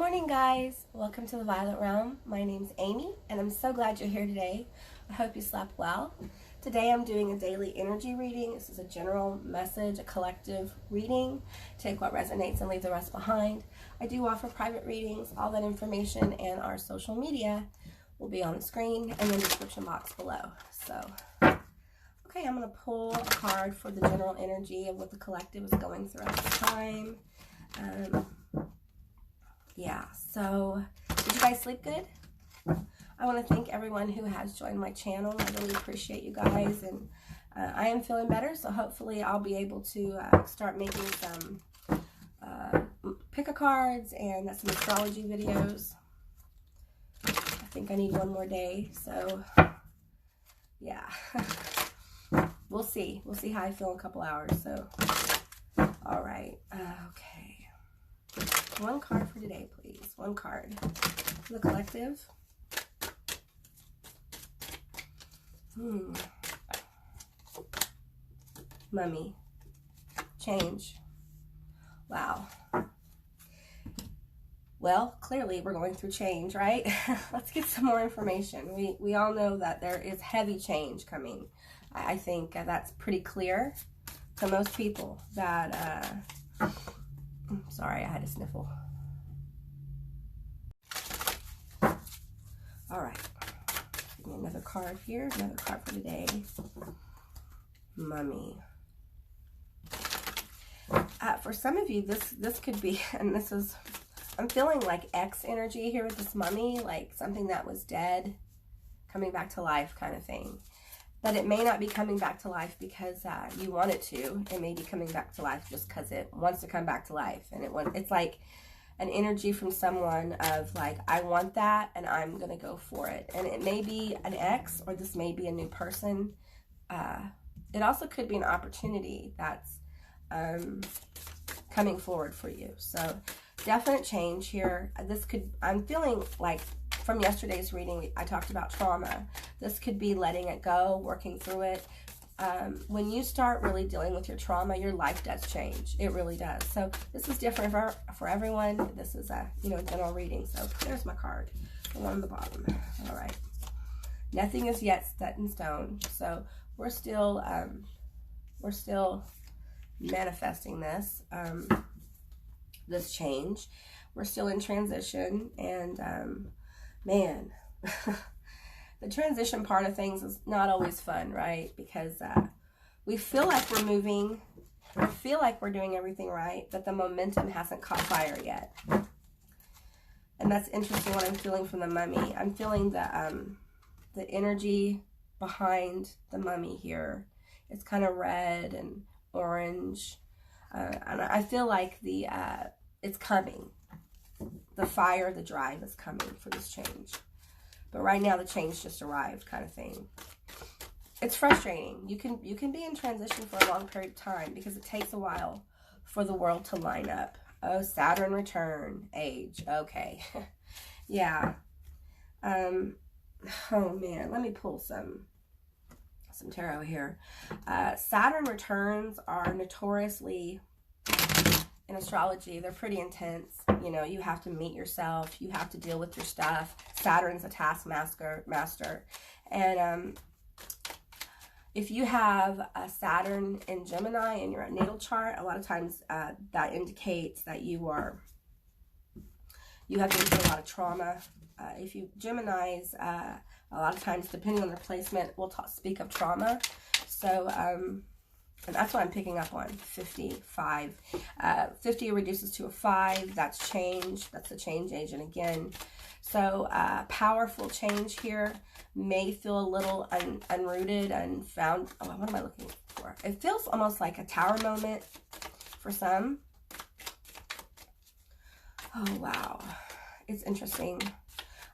morning, guys. Welcome to the Violet Realm. My name's Amy, and I'm so glad you're here today. I hope you slept well. Today I'm doing a daily energy reading. This is a general message, a collective reading. Take what resonates and leave the rest behind. I do offer private readings. All that information and our social media will be on the screen and in the description box below. So, okay, I'm going to pull a card for the general energy of what the collective is going through at this time. Yeah, so did you guys sleep good? I want to thank everyone who has joined my channel. I really appreciate you guys, and I am feeling better, so hopefully I'll be able to start making some pick-a cards and some astrology videos. I think I need one more day, so yeah. We'll see. We'll see how I feel in a couple hours, so all right. Okay. One card for today, please. One card for the collective. Mummy. Change. Wow. Well, clearly we're going through change, right? Let's get some more information. We all know that there is heavy change coming. I think that's pretty clear to most people that... sorry, I had a sniffle. All right. Give me another card here. Another card for today. Mummy. For some of you, this could be, and this is, I'm feeling like X energy here with this mummy, like something that was dead, coming back to life kind of thing. But it may not be coming back to life because you want it to. It may be coming back to life just because it wants to come back to life. And it's like an energy from someone of like, I want that and I'm going to go for it. And it may be an ex, or this may be a new person. It also could be an opportunity that's coming forward for you. So definite change here. I'm feeling like, from yesterday's reading, I talked about trauma. This could be letting it go, working through it. When you start really dealing with your trauma, your life does change. It really does. So this is different for everyone. This is a general reading. So there's my card, the one on the bottom. All right. Nothing is yet set in stone. So we're still manifesting this this change. We're still in transition, and man, the transition part of things is not always fun, right? Because we feel like we're moving, we feel like we're doing everything right, but the momentum hasn't caught fire yet. And that's interesting what I'm feeling from the mummy. I'm feeling the energy behind the mummy here. It's kind of red and orange. And I feel like it's coming. The fire, the drive is coming for this change. But right now the change just arrived, kind of thing. It's frustrating. You can be in transition for a long period of time because it takes a while for the world to line up. Oh, Saturn return, age. Okay. Yeah. Oh man, let me pull some tarot here. Saturn returns are notoriously, in astrology, they're pretty intense. You know, you have to meet yourself. You have to deal with your stuff. Saturn's a taskmaster. And if you have a Saturn in Gemini in your natal chart, a lot of times that indicates that you have been through a lot of trauma. If you Geminis, a lot of times, depending on their placement, we'll speak of trauma. So, and that's what I'm picking up on. 55. 50 reduces to a 5. That's change. That's the change agent again. So powerful change here. May feel a little unrooted, unfound. Oh, what am I looking for? It feels almost like a tower moment for some. Oh, wow. It's interesting.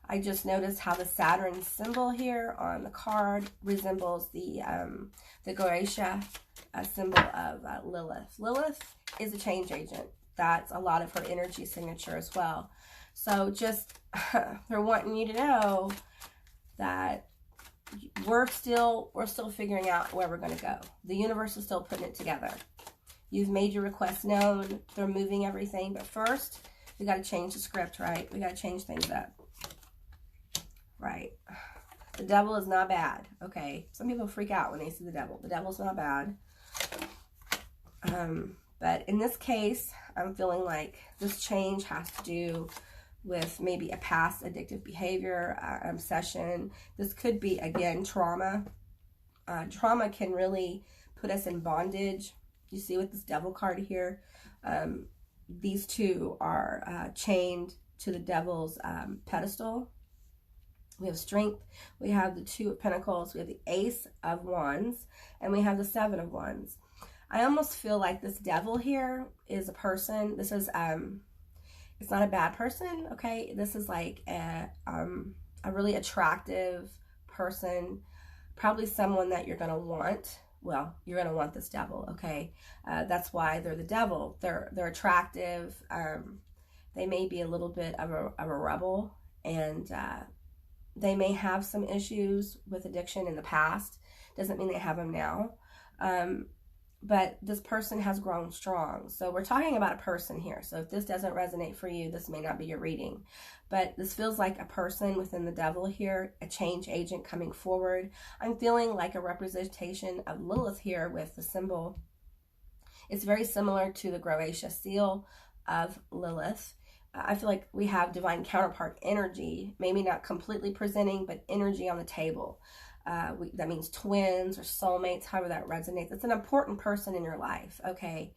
I just noticed how the Saturn symbol here on the card resembles the Ganesha symbol of Lilith. Lilith is a change agent. That's a lot of her energy signature as well. So just they're wanting you to know that we're still figuring out where we're going to go. The universe is still putting it together. You've made your request known. They're moving everything, but first We got to change the script, right? We got to change things up. Right. The devil is not bad, okay? Some people freak out when they see the devil. The devil's not bad. But in this case, I'm feeling like this change has to do with maybe a past addictive behavior, obsession. This could be, again, trauma. Trauma can really put us in bondage. You see with this devil card here, these two are chained to the devil's pedestal. We have strength, we have the Two of Pentacles, we have the Ace of Wands, and we have the Seven of Wands. I almost feel like this devil here is a person. This is, it's not a bad person, okay? This is like a really attractive person, probably someone that you're going to want. Well, you're going to want this devil, okay? That's why they're the devil. They're attractive. They may be a little bit of a rebel, and they may have some issues with addiction in the past. Doesn't mean they have them now. But this person has grown strong. So we're talking about a person here. So if this doesn't resonate for you, this may not be your reading. But this feels like a person within the devil here, a change agent coming forward. I'm feeling like a representation of Lilith here with the symbol. It's very similar to the Ganesha seal of Lilith. I feel like we have divine counterpart energy, maybe not completely presenting, but energy on the table. That means twins or soulmates, however that resonates. It's an important person in your life, okay?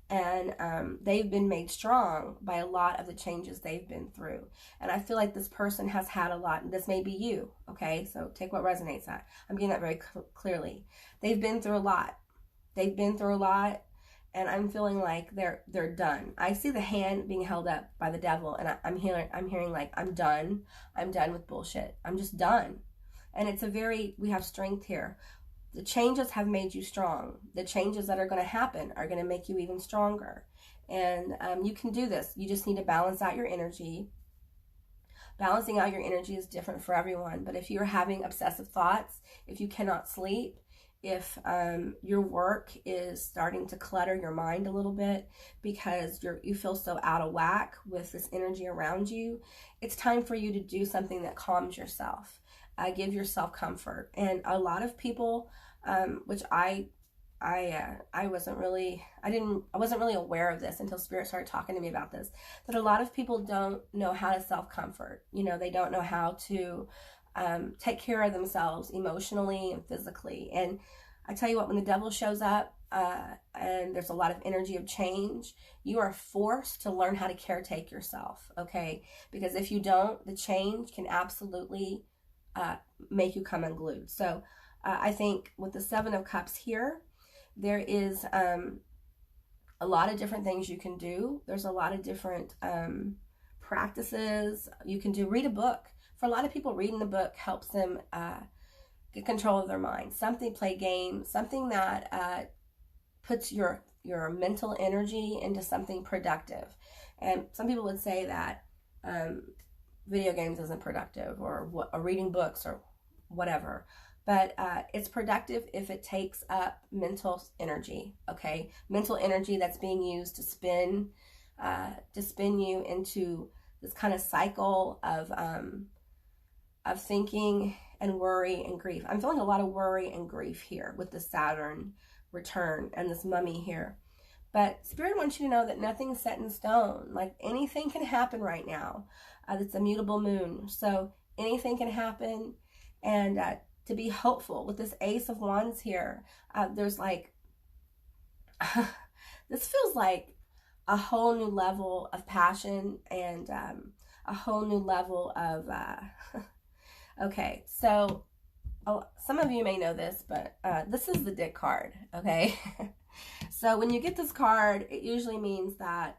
And they've been made strong by a lot of the changes they've been through. And I feel like this person has had a lot, and this may be you, okay? So take what resonates. I'm getting that very clearly. They've been through a lot. They've been through a lot. And I'm feeling like they're done. I see the hand being held up by the devil, and I'm hearing like, I'm done with bullshit. I'm just done. And it's we have strength here. The changes have made you strong. The changes that are going to happen are going to make you even stronger. And you can do this. You just need to balance out your energy. Balancing out your energy is different for everyone. But if you're having obsessive thoughts, if you cannot sleep, if your work is starting to clutter your mind a little bit because you feel so out of whack with this energy around you, it's time for you to do something that calms yourself. Give yourself comfort. And a lot of people, which I wasn't really aware of this until Spirit started talking to me about this, that a lot of people don't know how to self-comfort. You know, they don't know how to take care of themselves emotionally and physically. And I tell you what, when the devil shows up and there's a lot of energy of change, you are forced to learn how to caretake yourself, okay? Because if you don't, the change can absolutely make you come unglued. So I think with the Seven of Cups here, there is a lot of different things you can do. There's a lot of different practices you can do. Read a book. For a lot of people, reading the book helps them get control of their mind. Play games, something that puts your mental energy into something productive. And some people would say that video games isn't productive, or reading books or whatever. But it's productive if it takes up mental energy, okay? Mental energy that's being used to spin you into this kind of cycle of thinking and worry and grief. I'm feeling a lot of worry and grief here with the Saturn return and this mummy here. But Spirit wants you to know that nothing's set in stone. Like, anything can happen right now. It's a mutable moon. So anything can happen. And to be hopeful with this Ace of Wands here, there's like, this feels like a whole new level of passion and a whole new level of, okay, so some of you may know this, but this is the Dick card, okay? So when you get this card, it usually means that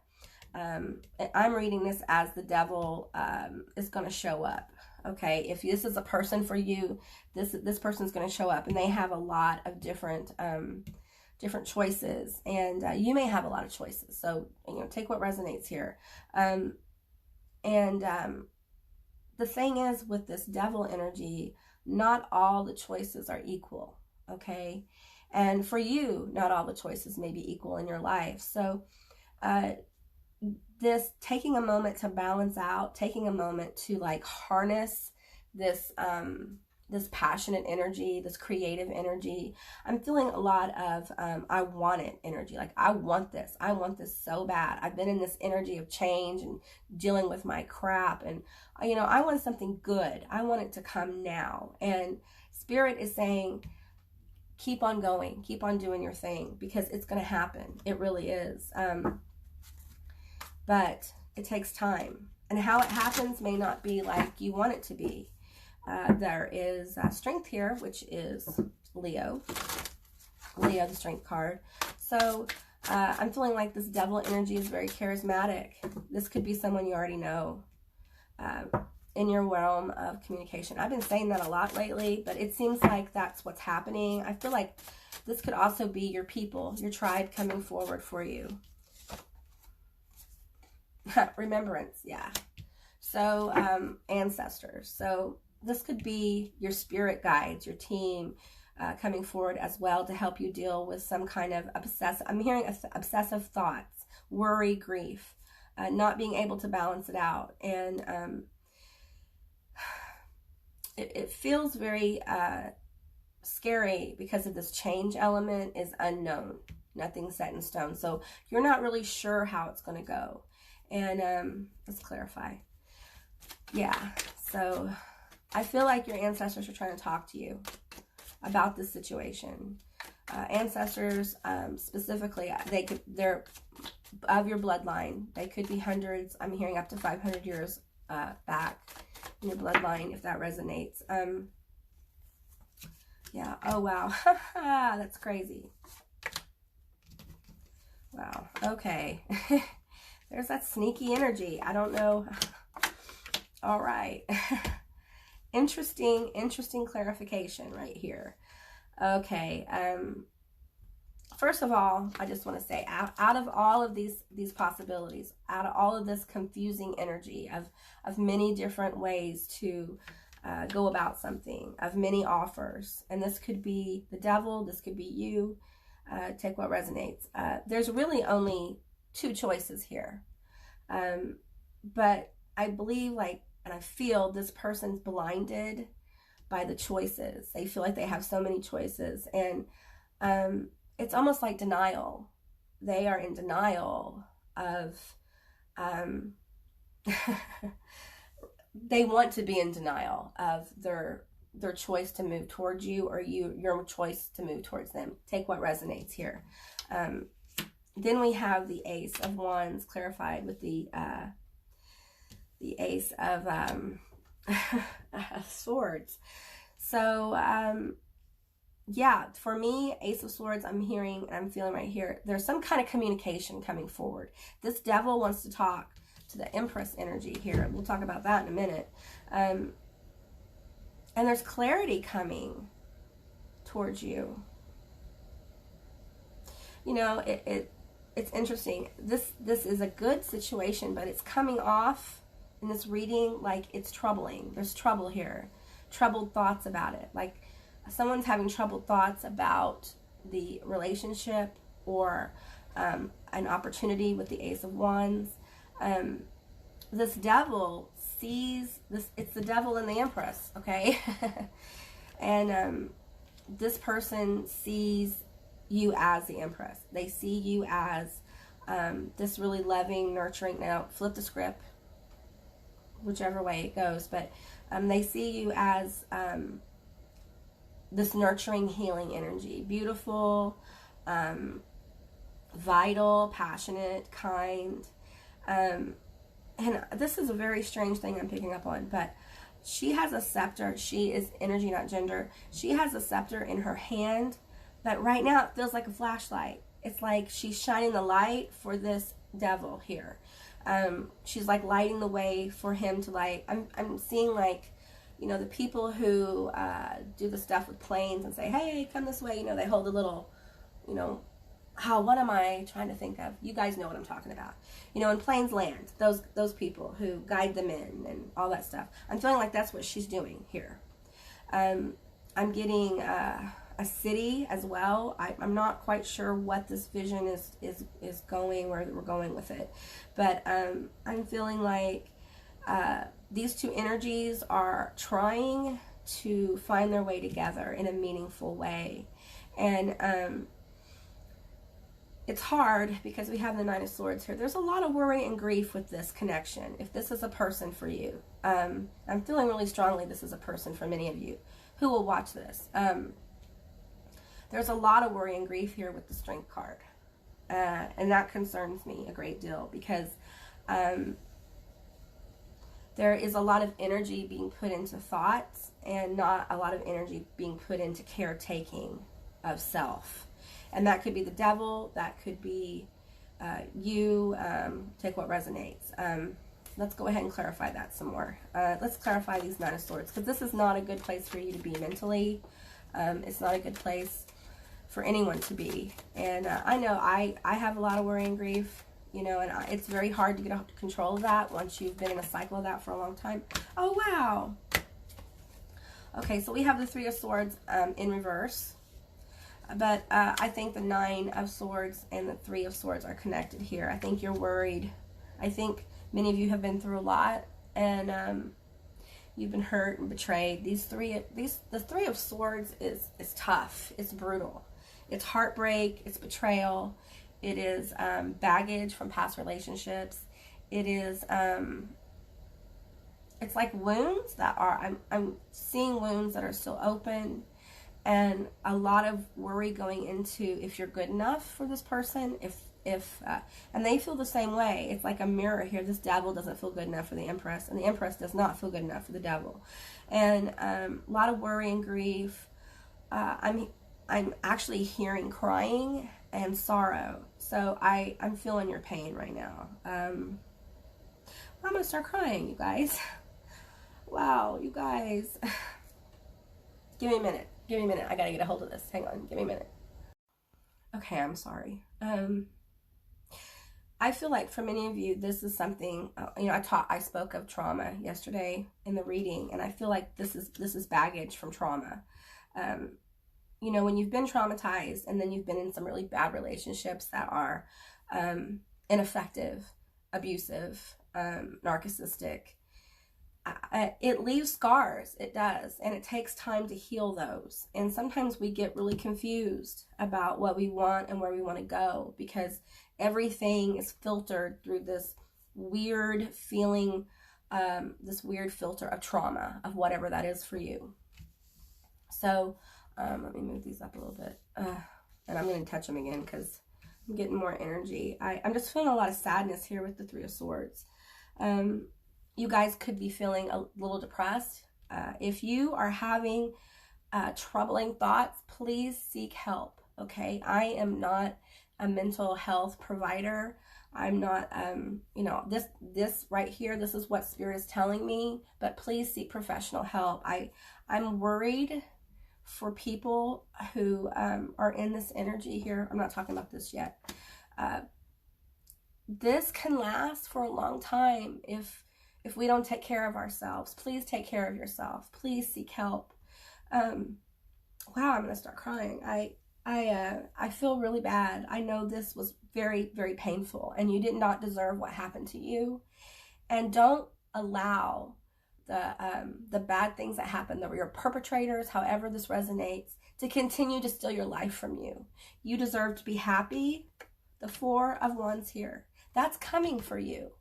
I'm reading this as the devil is going to show up, okay? If this is a person for you, this person's going to show up, and they have a lot of different choices, and you may have a lot of choices. So, take what resonates here. The thing is, with this devil energy, not all the choices are equal, okay? And for you, not all the choices may be equal in your life. So this taking a moment to balance out, taking a moment to like harness this this passionate energy, this creative energy. I'm feeling a lot of I want it energy. Like, I want this so bad. I've been in this energy of change and dealing with my crap, and you know, I want something good. I want it to come now. And Spirit is saying, keep on going, keep on doing your thing, because it's going to happen. It really is. But it takes time, and how it happens may not be like you want it to be. There is strength here, which is Leo, the strength card. So I'm feeling like this devil energy is very charismatic. This could be someone you already know in your realm of communication. I've been saying that a lot lately, but it seems like that's what's happening. I feel like this could also be your people, your tribe coming forward for you. Remembrance, yeah. So ancestors. So this could be your spirit guides, your team coming forward as well to help you deal with some kind of I'm hearing obsessive thoughts, worry, grief, not being able to balance it out. And it feels very scary because of this change element is unknown. Nothing's set in stone. So you're not really sure how it's going to go. And let's clarify. Yeah, so I feel like your ancestors are trying to talk to you about this situation. Ancestors, specifically, they're of your bloodline. They could be hundreds. I'm hearing up to 500 years back in your bloodline, if that resonates. Yeah. Oh, wow. That's crazy. Wow. Okay. There's that sneaky energy. I don't know. All right. Interesting clarification right here. Okay. First of all, I just want to say, out of all of these possibilities, out of all of this confusing energy of many different ways to go about something, of many offers, and this could be the devil, this could be you, take what resonates. There's really only two choices here. But I believe, like, and I feel this person's blinded by the choices. They feel like they have so many choices, and it's almost like denial. They are in denial of they want to be in denial of their choice to move towards you, or your choice to move towards them. Take what resonates here. Then we have the Ace of Wands clarified with the Ace of Swords. So yeah, for me, Ace of Swords, I'm hearing and I'm feeling right here, there's some kind of communication coming forward. This devil wants to talk to the Empress energy here. We'll talk about that in a minute. And there's clarity coming towards you. You know, it's interesting. This is a good situation, but it's coming off in this reading like it's troubling. There's trouble here. Troubled thoughts about it. Like someone's having troubled thoughts about the relationship or an opportunity with the Ace of Wands. This devil sees this. It's the devil and the Empress, okay? And this person sees you as the Empress. They see you as this really loving, nurturing. Now, flip the script, whichever way it goes, but they see you as this nurturing, healing energy. Beautiful, vital, passionate, kind. And this is a very strange thing I'm picking up on, but she has a scepter. She is energy, not gender. She has a scepter in her hand, but right now it feels like a flashlight. It's like she's shining the light for this devil here. She's like lighting the way for him to, like, I'm seeing, like, you know, the people who do the stuff with planes and say, hey, come this way, you know, they hold a little, you know, what am I trying to think of? You guys know what I'm talking about. You know, when planes land, those people who guide them in and all that stuff. I'm feeling like that's what she's doing here. I'm getting a a city as well. I'm not quite sure what this vision is going, where we're going with it. But I'm feeling like these two energies are trying to find their way together in a meaningful way. And it's hard because we have the Nine of Swords here. There's a lot of worry and grief with this connection. If this is a person for you, I'm feeling really strongly this is a person for many of you who will watch this. There's a lot of worry and grief here with the Strength card. And that concerns me a great deal because there is a lot of energy being put into thoughts and not a lot of energy being put into caretaking of self. And that could be the devil, that could be you. Take what resonates. Let's go ahead and clarify that some more. Let's clarify these Nine of Swords, because this is not a good place for you to be mentally. It's not a good place for anyone to be. And I know I have a lot of worry and grief, you know, and it's very hard to get control of that once you've been in a cycle of that for a long time. Oh, wow. Okay, so we have the Three of Swords in reverse. But I think the Nine of Swords and the Three of Swords are connected here. I think you're worried. I think many of you have been through a lot, and you've been hurt and betrayed. The Three of Swords is tough. It's brutal. It's heartbreak. It's betrayal. It is baggage from past relationships. It is it's like wounds that are. I'm seeing wounds that are still open. And a lot of worry going into if you're good enough for this person, and they feel the same way. It's like a mirror here. This devil doesn't feel good enough for the Empress, and the Empress does not feel good enough for the devil. And a lot of worry and grief. I'm actually hearing crying and sorrow. So I'm feeling your pain right now. I'm gonna start crying, you guys. Wow, you guys. Give me a minute. Give me a minute. I gotta get a hold of this. Hang on. Give me a minute. Okay, I'm sorry. I feel like for many of you, this is something. You know, I spoke of trauma yesterday in the reading, and I feel like this is baggage from trauma. You know, when you've been traumatized, and then you've been in some really bad relationships that are ineffective, abusive, narcissistic. It leaves scars. It does, and it takes time to heal those. And sometimes we get really confused about what we want and where we want to go, because everything is filtered through this weird feeling, this weird filter of trauma, of whatever that is for you. So let me move these up a little bit, and I'm going to touch them again because I'm getting more energy. I'm just feeling a lot of sadness here with the Three of Swords. You guys could be feeling a little depressed. If you are having troubling thoughts, please seek help, okay? I am not a mental health provider. I'm not, you know, this right here, this is what Spirit is telling me, but please seek professional help. I'm worried for people who are in this energy here. I'm not talking about this yet. This can last for a long time if we don't take care of ourselves. Please take care of yourself. Please seek help. Wow, I'm gonna start crying. I feel really bad. I know this was very, very painful, and you did not deserve what happened to you. And don't allow the bad things that happen, that were your perpetrators, however this resonates, to continue to steal your life from you. You deserve to be happy. The Four of Wands here. That's coming for you.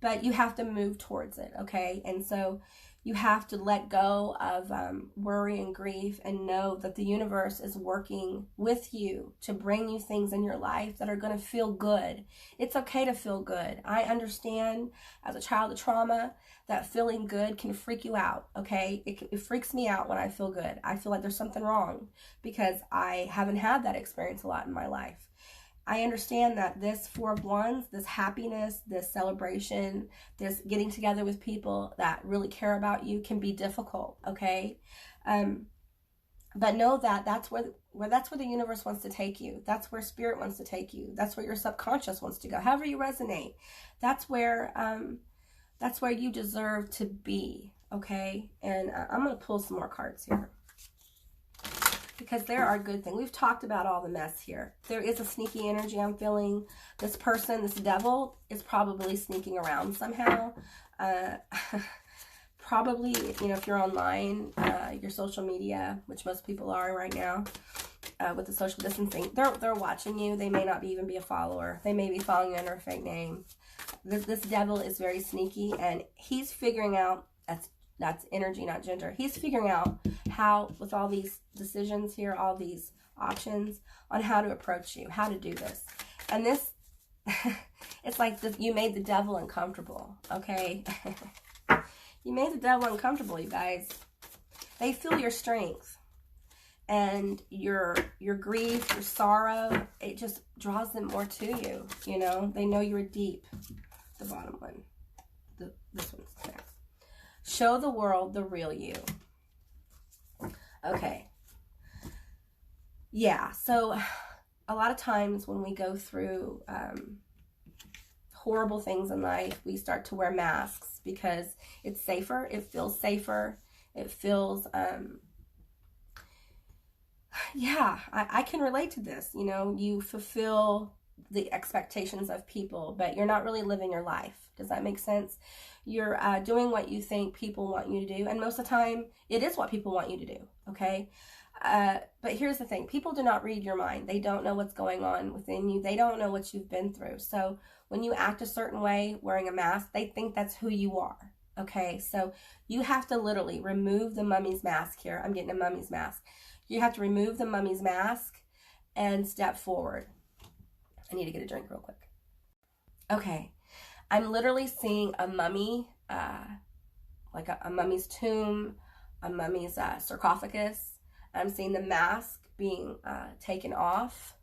But you have to move towards it, okay? And so you have to let go of worry and grief and know that the universe is working with you to bring you things in your life that are going to feel good. It's okay to feel good. I understand as a child of trauma that feeling good can freak you out, okay? It freaks me out when I feel good. I feel like there's something wrong because I haven't had that experience a lot in my life. I understand that this Four of Wands, this happiness, this celebration, this getting together with people that really care about you can be difficult, okay? But know that that's where the universe wants to take you. That's where Spirit wants to take you. That's where your subconscious wants to go. However you resonate, that's where you deserve to be, okay? And I'm going to pull some more cards here. because there are good things. We've talked about all the mess here. There is a sneaky energy I'm feeling. This person, this devil, is probably sneaking around somehow. Probably, you know, if you're online, your social media, which most people are right now, with the social distancing, they're watching you. They may not even be a follower. They may be following you under a fake name. This devil is very sneaky, and he's figuring out, that's energy, not gender. He's figuring out how, with all these decisions here, all these options, on how to approach you, how to do this. And this, it's like you made the devil uncomfortable, okay? You made the devil uncomfortable, you guys. They feel your strength and your grief, your sorrow. It just draws them more to you, you know. They know you're deep. The bottom one. This one's there. Show the world the real you. Okay. Yeah, so a lot of times when we go through horrible things in life, we start to wear masks because it's safer. It feels safer. It feels, yeah, I can relate to this. You know, you fulfill the expectations of people, but you're not really living your life. Does that make sense? You're doing what you think people want you to do, and most of the time, it is what people want you to do, okay? But here's the thing. People do not read your mind. They don't know what's going on within you. They don't know what you've been through. So when you act a certain way, wearing a mask, they think that's who you are, okay? So you have to literally remove the mummy's mask here. I'm getting a mummy's mask. You have to remove the mummy's mask and step forward. I need to get a drink real quick. Okay. I'm literally seeing a mummy, like a mummy's tomb, a mummy's sarcophagus. I'm seeing the mask being taken off.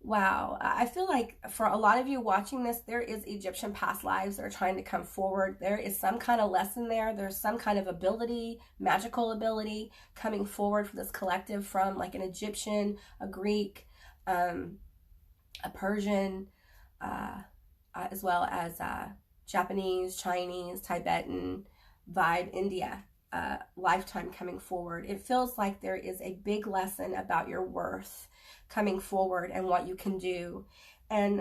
Wow. I feel like for a lot of you watching this, there is Egyptian past lives that are trying to come forward. There is some kind of lesson there. There's some kind of ability, magical ability coming forward for this collective from like an Egyptian, a Greek, a Persian, as well as Japanese, Chinese, Tibetan, vibe, India. Lifetime coming forward. It feels like there is a big lesson about your worth coming forward and what you can do. And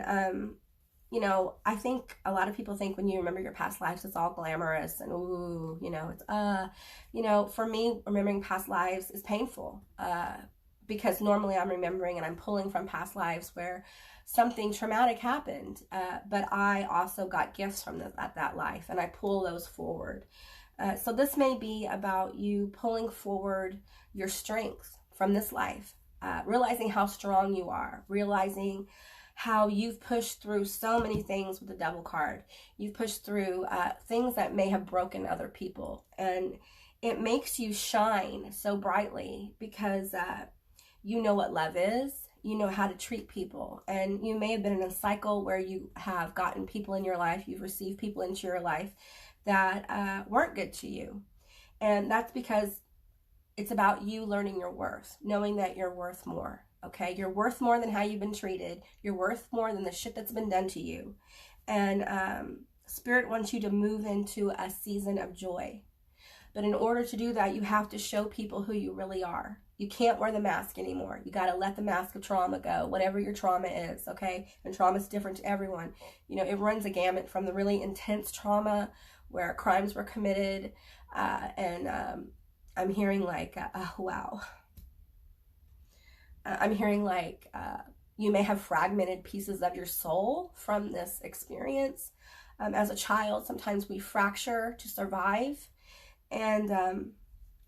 you know, I think a lot of people think when you remember your past lives, it's all glamorous and ooh, you know, it's you know, for me, remembering past lives is painful because normally I'm remembering and I'm pulling from past lives where something traumatic happened, but I also got gifts from that life, and I pull those forward. So this may be about you pulling forward your strengths from this life, realizing how strong you are, realizing how you've pushed through so many things with the devil card. You've pushed through things that may have broken other people, and it makes you shine so brightly because you know what love is. You know how to treat people, and you may have been in a cycle where you have gotten people in your life, you've received people into your life that weren't good to you. And that's because it's about you learning your worth, knowing that you're worth more, okay? You're worth more than how you've been treated. You're worth more than the shit that's been done to you. And Spirit wants you to move into a season of joy. But in order to do that, you have to show people who you really are. You can't wear the mask anymore. You got to let the mask of trauma go, whatever your trauma is, okay? And trauma is different to everyone. You know, it runs a gamut from the really intense trauma where crimes were committed, and I'm hearing like, oh, wow. I'm hearing like you may have fragmented pieces of your soul from this experience. As a child, sometimes we fracture to survive. And,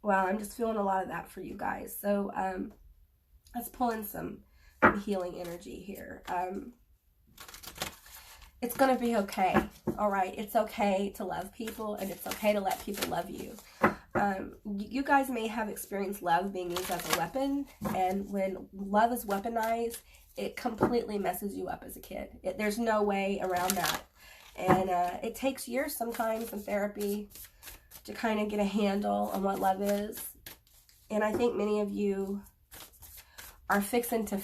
wow, I'm just feeling a lot of that for you guys. So let's pull in some healing energy here. It's going to be okay. All right. It's okay to love people, and it's okay to let people love you. You guys may have experienced love being used as a weapon, and when love is weaponized, it completely messes you up as a kid. There's no way around that. And it takes years sometimes in therapy to kind of get a handle on what love is. And I think many of you are fixing to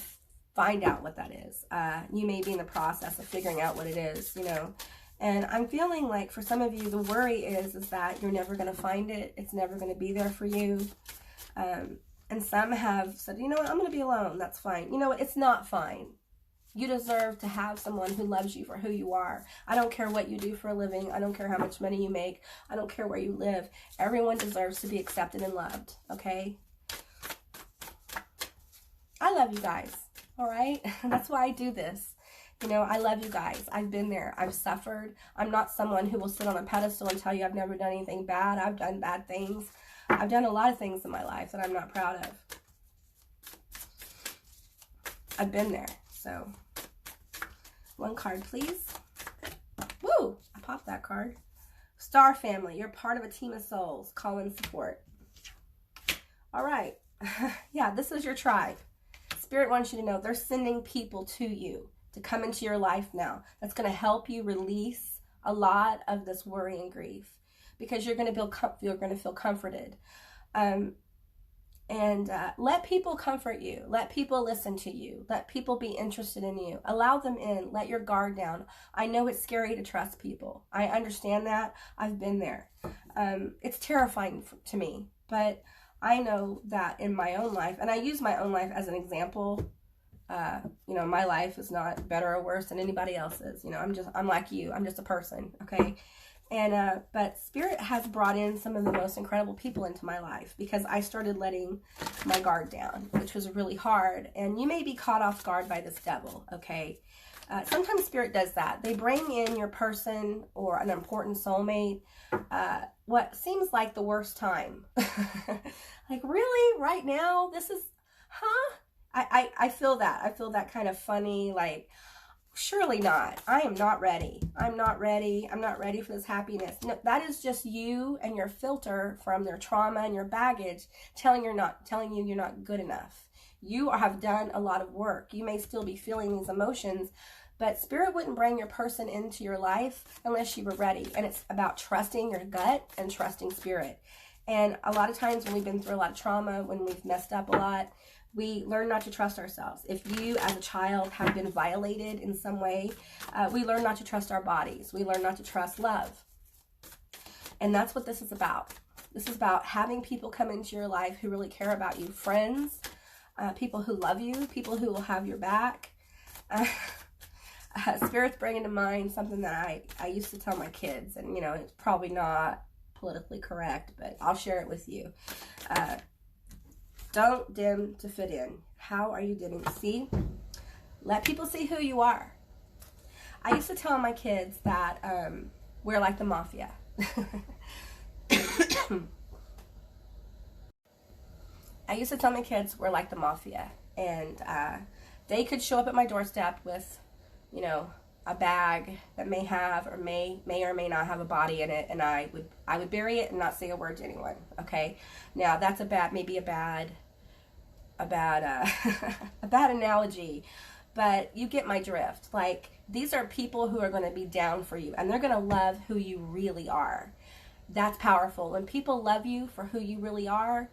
find out what that is. You may be in the process of figuring out what it is, you know. And I'm feeling like for some of you, the worry is that you're never going to find it. It's never going to be there for you. And some have said, you know what, I'm going to be alone. That's fine. You know what? It's not fine. You deserve to have someone who loves you for who you are. I don't care what you do for a living. I don't care how much money you make. I don't care where you live. Everyone deserves to be accepted and loved, okay? I love you guys, all right? That's why I do this. You know, I love you guys. I've been there. I've suffered. I'm not someone who will sit on a pedestal and tell you I've never done anything bad. I've done bad things. I've done a lot of things in my life that I'm not proud of. I've been there. So, one card, please. Woo! I popped that card. Star family, you're part of a team of souls. Call in support. All right. Yeah, this is your tribe. Spirit wants you to know they're sending people to you to come into your life now. That's going to help you release a lot of this worry and grief, because you're going to feel comforted. Let people comfort you. Let people listen to you. Let people be interested in you. Allow them in. Let your guard down. I know it's scary to trust people. I understand that. I've been there. It's terrifying to me, but I know that in my own life, and I use my own life as an example. You know, my life is not better or worse than anybody else's. You know, I'm like you. I'm just a person, okay? And, but Spirit has brought in some of the most incredible people into my life because I started letting my guard down, which was really hard. And you may be caught off guard by this devil, okay? Sometimes Spirit does that. They bring in your person or an important soulmate, what seems like the worst time. Like, really? Right now? This is, huh? I feel that. I feel that kind of funny, like, surely not. I am not ready. I'm not ready. I'm not ready for this happiness. No, that is just you and your filter from their trauma and your baggage telling you you're not good enough. You have done a lot of work. You may still be feeling these emotions, but Spirit wouldn't bring your person into your life unless you were ready. And it's about trusting your gut and trusting Spirit. And a lot of times when we've been through a lot of trauma, when we've messed up a lot, we learn not to trust ourselves. If you, as a child, have been violated in some way, we learn not to trust our bodies. We learn not to trust love. And that's what this is about. This is about having people come into your life who really care about you. Friends, people who love you, people who will have your back. Spirit's bringing to mind something that I used to tell my kids. And, you know, it's probably not politically correct, but I'll share it with you. Don't dim to fit in. How are you dimming? See? Let people see who you are. I used to tell my kids that we're like the mafia. I used to tell my kids we're like the mafia. And they could show up at my doorstep with, you know, a bag that may have or may or may not have a body in it, and I would bury it and not say a word to anyone. Okay, now that's a bad analogy, but you get my drift. Like, these are people who are going to be down for you, and they're going to love who you really are. That's powerful. When people love you for who you really are,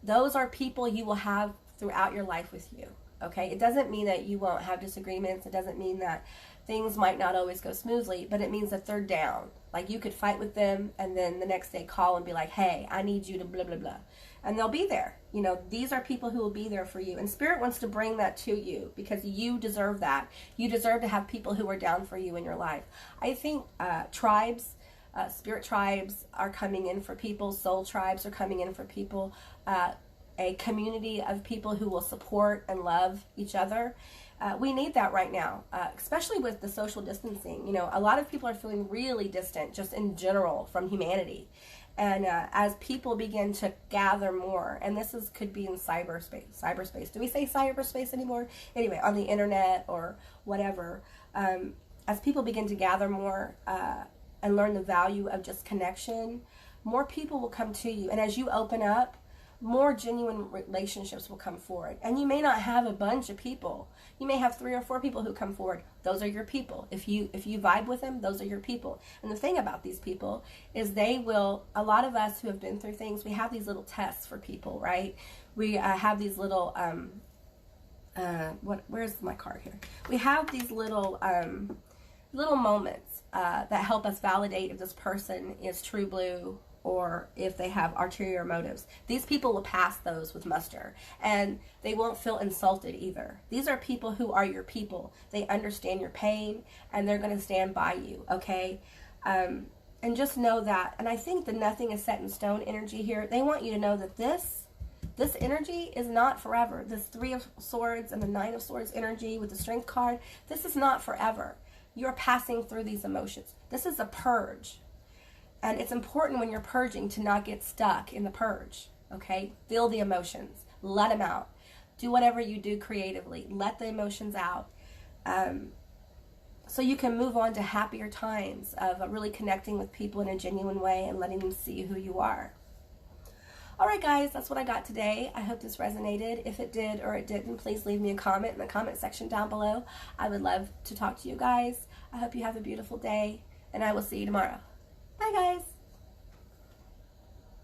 those are people you will have throughout your life with you. Okay, it doesn't mean that you won't have disagreements. It doesn't mean that things might not always go smoothly, but it means that they're down. Like, you could fight with them and then the next day call and be like, hey, I need you to blah, blah, blah. And they'll be there. You know, these are people who will be there for you. And Spirit wants to bring that to you because you deserve that. You deserve to have people who are down for you in your life. I think tribes, spirit tribes are coming in for people. Soul tribes are coming in for people. A community of people who will support and love each other. We need that right now, especially with the social distancing. You know, a lot of people are feeling really distant just in general from humanity. And as people begin to gather more, and this could be in cyberspace. Do we say cyberspace anymore? Anyway, on the internet or whatever. As people begin to gather more and learn the value of just connection, more people will come to you. And as you open up, more genuine relationships will come forward. And you may not have a bunch of people. You may have 3 or 4 people who come forward. Those are your people. If you vibe with them, those are your people. And the thing about these people is a lot of us who have been through things, we have these little tests for people, right? We have these little, where's my card here? We have these little moments that help us validate if this person is true blue or if they have ulterior motives. These people will pass those with muster, and they won't feel insulted either. These are people who are your people. They understand your pain, and they're going to stand by you, okay? And just know that, and I think the nothing is set in stone energy here, they want you to know that this energy is not forever. This Three of Swords and the Nine of Swords energy with the Strength card, this is not forever. You're passing through these emotions. This is a purge. And it's important when you're purging to not get stuck in the purge, okay? Feel the emotions. Let them out. Do whatever you do creatively. Let the emotions out. So you can move on to happier times of really connecting with people in a genuine way and letting them see who you are. All right, guys, that's what I got today. I hope this resonated. If it did or it didn't, please leave me a comment in the comment section down below. I would love to talk to you guys. I hope you have a beautiful day, and I will see you tomorrow. Bye, guys.